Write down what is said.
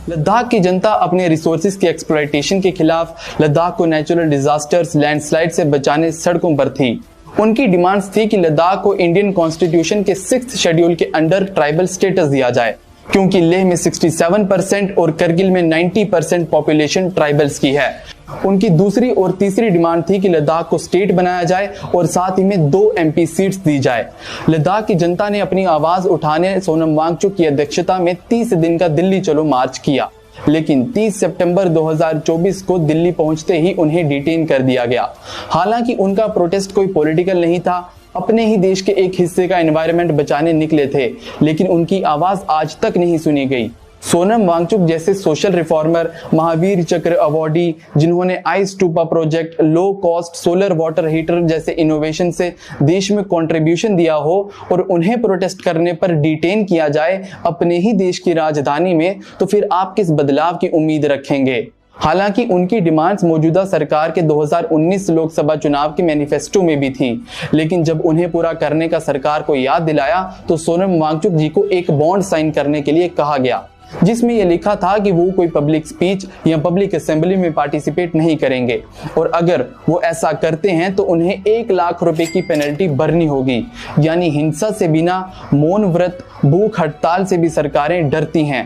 लद्दाख की जनता अपने रिसोर्सेज की एक्सप्लॉयटेशन के खिलाफ लद्दाख को नेचुरल डिजास्टर्स, लैंडस्लाइड से बचाने सड़कों पर थी। उनकी डिमांड्स थी कि लद्दाख को इंडियन कॉन्स्टिट्यूशन के 6th शेड्यूल के अंडर ट्राइबल स्टेटस दिया जाए, क्योंकि लेह में 67% और करगिल में 90% पॉपुलेशन ट्राइबल्स की है। उनकी दूसरी और तीसरी डिमांड थी कि लद्दाख को स्टेट बनाया जाए और साथ ही में 2 MP सीट्स दी जाए। लद्दाख की जनता ने अपनी आवाज उठाने सोनम वांगचुक की अध्यक्षता में 30 दिन का दिल्ली चलो मार्च किया, लेकिन 30 सितंबर 2024 को दिल्ली पहुंचते ही उन्हें डिटेन कर दिया गया। हालांकि उनका प्रोटेस्ट कोई पॉलिटिकल नहीं था, अपने ही देश के एक हिस्से का एनवायरनमेंट बचाने निकले थे, लेकिन उनकी आवाज आज तक नहीं सुनी गई। सोनम वांगचुक जैसे सोशल रिफॉर्मर, महावीर चक्र अवॉर्डी, जिन्होंने ice टूपा project, low cost solar water heater जैसे इनोवेशन से देश में कंट्रीब्यूशन दिया हो और उन्हें प्रोटेस्ट करने पर डिटेन किया जाए अपने ही देश की राजधानी में, तो फिर आप किस बदलाव की उम्मीद रखेंगे। हालांकि उनकी डिमांड्स मौजूदा सरकार के 2019 लोकसभा चुनाव के मैनिफेस्टो में भी थी, लेकिन जब उन्हें पूरा करने का सरकार को याद दिलाया तो सोनम वांगचुक जी को एक बॉन्ड साइन करने के लिए कहा गया, जिसमें यह लिखा था कि वो कोई पब्लिक स्पीच या पब्लिक असेंबली में पार्टिसिपेट नहीं करेंगे और अगर वो ऐसा करते हैं तो उन्हें 1 लाख रुपए की पेनल्टी भरनी होगी। यानी हिंसा से बिना, मौन व्रत, भूख हड़ताल से भी सरकारें डरती हैं।